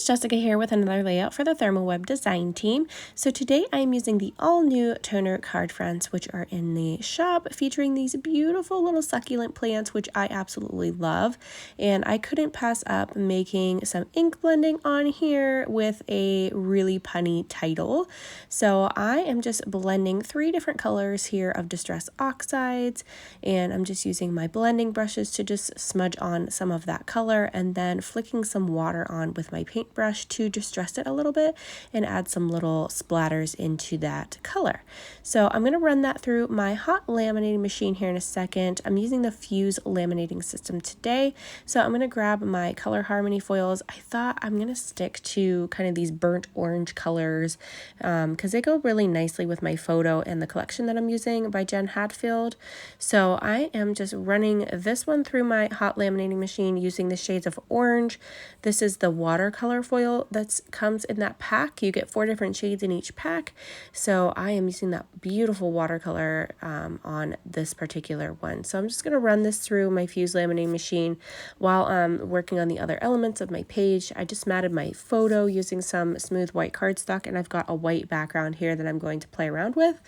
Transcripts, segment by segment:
Jessica here with another layout for the Thermal Web design team. So today I'm using the all new toner card fronts, which are in the shop, featuring these beautiful little succulent plants, which I absolutely love. And I couldn't pass up making some ink blending on here with a really punny title. So I am just blending 3 different colors here of Distress Oxides, and I'm just using my blending brushes to just smudge on some of that color, and then flicking some water on with my paintbrush to distress it a little bit and add some little splatters into that color. So I'm going to run that through my hot laminating machine here in a second. I'm using the Fuse laminating system today, so I'm going to grab my color harmony foils. I thought I'm going to stick to kind of these burnt orange colors because they go really nicely with my photo and the collection that I'm using by Jen Hadfield. So I am just running this one through my hot laminating machine using the shades of orange. This is the watercolor foil that comes in that pack. You get 4 different shades in each pack. So I am using that beautiful watercolor on this particular one. So I'm just going to run this through my Fuse laminating machine while I'm working on the other elements of my page. I just matted my photo using some smooth white cardstock, and I've got a white background here that I'm going to play around with.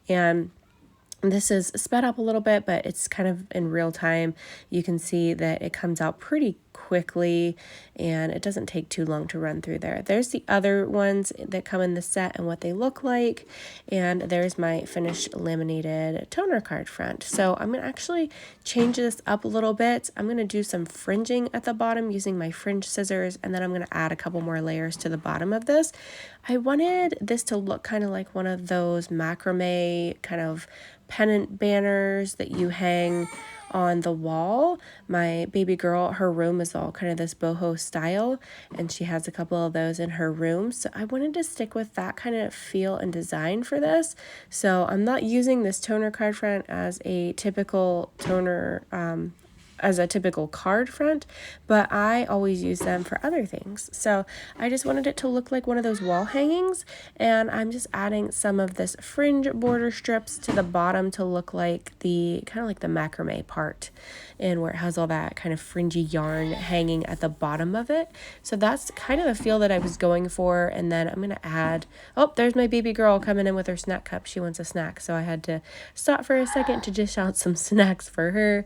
And this is sped up a little bit, but it's kind of in real time. You can see that it comes out pretty quickly and it doesn't take too long to run through there. There's the other ones that come in the set and what they look like. And there's my finished laminated toner card front. So I'm going to actually change this up a little bit. I'm going to do some fringing at the bottom using my Fringe Scissors, and then I'm going to add a couple more layers to the bottom of this. I wanted this to look kind of like one of those macrame kind of pennant banners that you hang on the wall. My baby girl, her room is all kind of this boho style, and she has a couple of those in her room. So I wanted to stick with that kind of feel and design for this. So I'm not using this toner card front as a typical card front, but I always use them for other things. So I just wanted it to look like one of those wall hangings, and I'm just adding some of this fringe border strips to the bottom to look like the kind of like the macrame part, and where it has all that kind of fringy yarn hanging at the bottom of it. So that's kind of the feel that I was going for. And then I'm going to add, oh, there's my baby girl coming in with her snack cup. She wants a snack, so I had to stop for a second to dish out some snacks for her.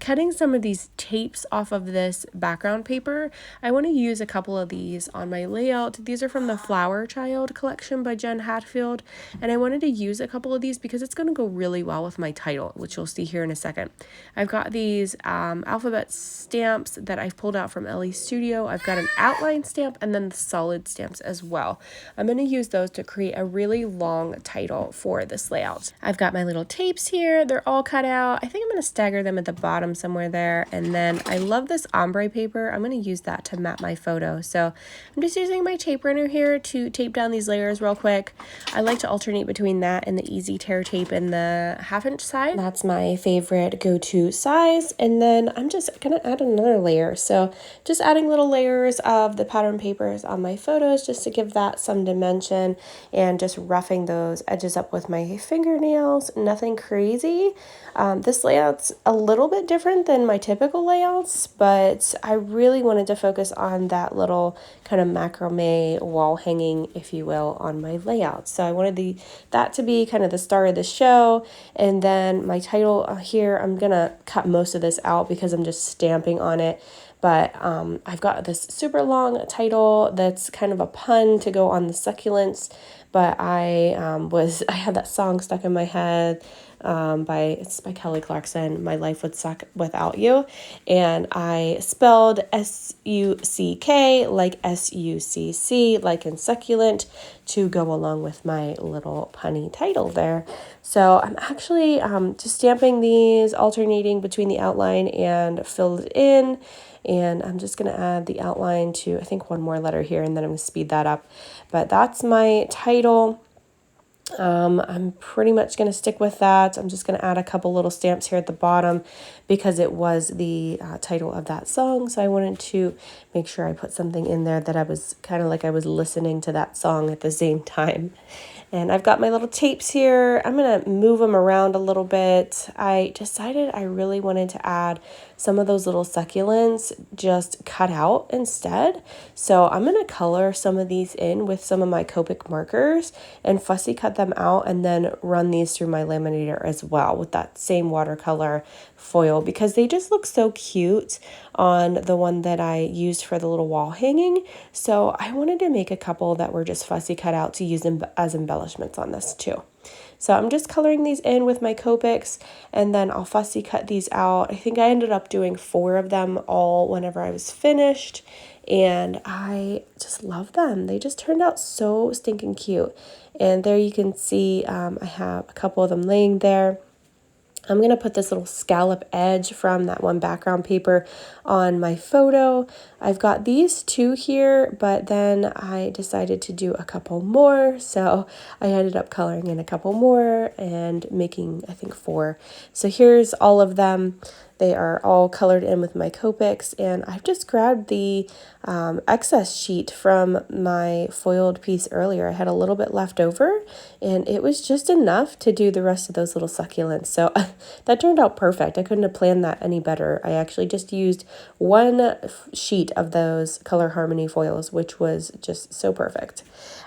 Cutting some of these tapes off of this background paper. I want to use a couple of these on my layout. These are from the Flower Child collection by Jen Hadfield, and I wanted to use a couple of these because it's going to go really well with my title, which you'll see here in a second. I've got these alphabet stamps that I've pulled out from Elle Studio. I've got an outline stamp and then the solid stamps as well. I'm going to use those to create a really long title for this layout. I've got my little tapes here. They're all cut out. I think I'm going to stagger them at the bottom somewhere there. And then I love this ombre paper. I'm going to use that to map my photo. So I'm just using my tape runner here to tape down these layers real quick. I like to alternate between that and the easy tear tape in the 1/2 inch size. That's my favorite go-to size. And then I'm just going to add another layer. So just adding little layers of the pattern papers on my photos just to give that some dimension, and just roughing those edges up with my fingernails. Nothing crazy. This layout's a little bit different than my typical layouts, but I really wanted to focus on that little kind of macrame wall hanging, if you will, on my layout. So I wanted that to be kind of the star of the show. And then my title here, I'm gonna cut most of this out because I'm just stamping on it. But I've got this super long title that's kind of a pun to go on the succulents. But I had that song stuck in my head. It's by Kelly Clarkson, My Life Would Suck Without You, and I spelled S-U-C-K like S-U-C-C, like in succulent, to go along with my little punny title there. So I'm actually just stamping these, alternating between the outline and filled in, and I'm just going to add the outline to, I think, one more letter here, and then I'm going to speed that up. But that's my title. I'm pretty much going to stick with that. I'm just going to add a couple little stamps here at the bottom because it was the title of that song. So I wanted to make sure I put something in there that I was kind of like I was listening to that song at the same time. And I've got my little tapes here. I'm going to move them around a little bit. I decided I really wanted to add some of those little succulents just cut out instead. So I'm going to color some of these in with some of my Copic markers and fussy cut them out and then run these through my laminator as well with that same watercolor foil because they just look so cute on the one that I used for the little wall hanging. So I wanted to make a couple that were just fussy cut out to use them as embellishments on this too. So I'm just coloring these in with my Copics and then I'll fussy cut these out. I think I ended up doing 4 of them all whenever I was finished and I just love them. They just turned out so stinking cute. And there you can see I have a couple of them laying there. I'm going to put this little scallop edge from that one background paper on my photo. I've got these 2 here, but then I decided to do a couple more. So I ended up coloring in a couple more and making, I think, 4. So here's all of them. They are all colored in with my Copics, and I've just grabbed the excess sheet from my foiled piece earlier. I had a little bit left over, and it was just enough to do the rest of those little succulents. So that turned out perfect. I couldn't have planned that any better. I actually just used 1 sheet of those Color Harmony foils, which was just so perfect.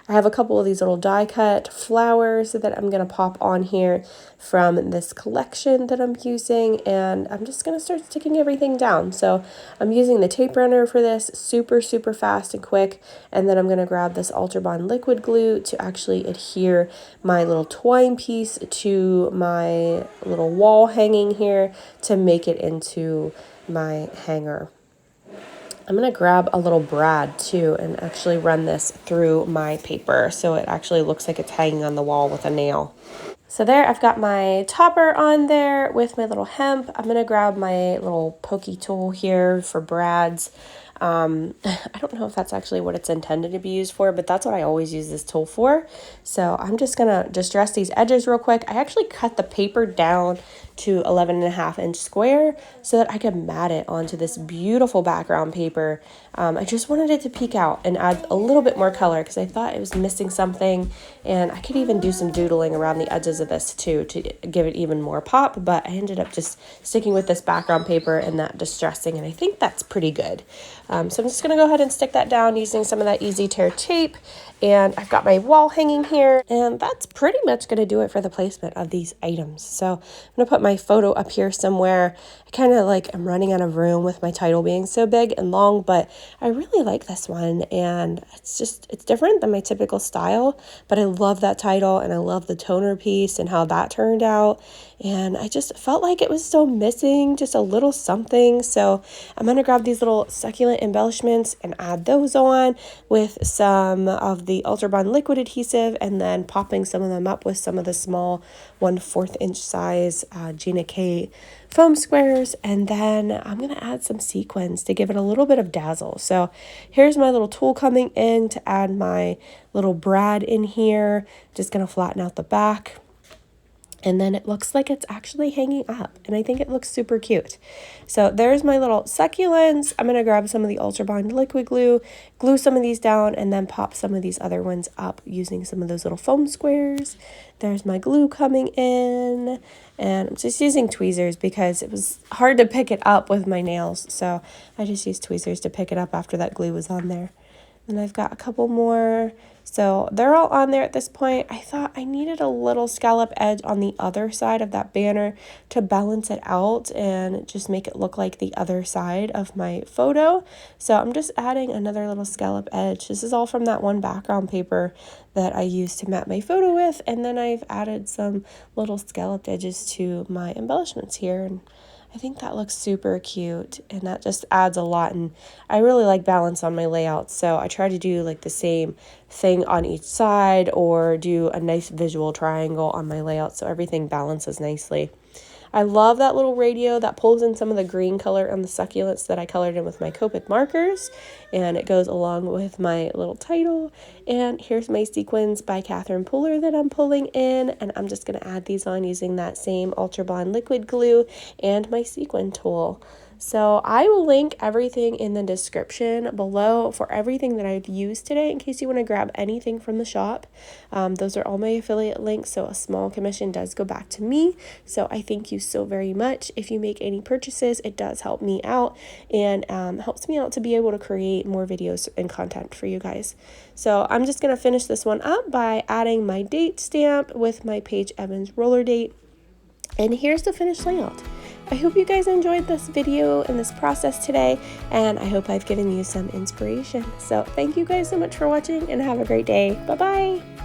I have a couple of these little die cut flowers that I'm going to pop on here from this collection that I'm using, and I'm just going to start sticking everything down. So I'm using the tape runner for this, super fast and quick, and then I'm going to grab this Ultra Bond liquid glue to actually adhere my little twine piece to my little wall hanging here to make it into my hanger. I'm going to grab a little brad too and actually run this through my paper so it actually looks like it's hanging on the wall with a nail. So there, I've got my topper on there with my little hemp. I'm going to grab my little pokey tool here for brads. I don't know if that's actually what it's intended to be used for, but that's what I always use this tool for. So I'm just going to distress these edges real quick. I actually cut the paper down to 11.5-inch square so that I could mat it onto this beautiful background paper. I just wanted it to peek out and add a little bit more color because I thought it was missing something, and I could even do some doodling around the edges of this too to give it even more pop, but I ended up just sticking with this background paper and that distressing, and I think that's pretty good. So I'm just going to go ahead and stick that down using some of that Easy Tear tape. And I've got my wall hanging here, and that's pretty much going to do it for the placement of these items. So I'm going to put my photo up here somewhere. I kind of like I'm running out of room with my title being so big and long, but I really like this one, and it's different than my typical style, but I love that title, and I love the toner piece and how that turned out. And I just felt like it was still missing just a little something. So I'm going to grab these little succulent embellishments and add those on with some of the Ultra Bond liquid adhesive, and then popping some of them up with some of the small 1/4 inch size Gina K foam squares. And then I'm going to add some sequins to give it a little bit of dazzle. So here's my little tool coming in to add my little brad in here. Just going to flatten out the back. And then it looks like it's actually hanging up, and I think it looks super cute. So there's my little succulents. I'm going to grab some of the Ultra Bond liquid glue, glue some of these down, and then pop some of these other ones up using some of those little foam squares. There's my glue coming in, and I'm just using tweezers because it was hard to pick it up with my nails. So I just used tweezers to pick it up after that glue was on there. And I've got a couple more. So they're all on there at this point. I thought I needed a little scallop edge on the other side of that banner to balance it out and just make it look like the other side of my photo. So I'm just adding another little scallop edge. This is all from that one background paper that I used to mat my photo with. And then I've added some little scalloped edges to my embellishments here. And I think that looks super cute, and that just adds a lot, and I really like balance on my layouts, so I try to do like the same thing on each side or do a nice visual triangle on my layout so everything balances nicely. I love that little radio that pulls in some of the green color on the succulents that I colored in with my Copic markers, and it goes along with my little title. And here's my sequins by Catherine Puller that I'm pulling in, and I'm just going to add these on using that same Ultra Bond liquid glue and my sequin tool. So I will link everything in the description below for everything that I've used today in case you want to grab anything from the shop. Those are all my affiliate links, so a small commission does go back to me. So I thank you so very much. If you make any purchases, it does help me out and helps me out to be able to create more videos and content for you guys. So I'm just going to finish this one up by adding my date stamp with my Paige Evans roller date. And here's the finished layout. I hope you guys enjoyed this video and this process today, and I hope I've given you some inspiration. So thank you guys so much for watching and have a great day. Bye-bye.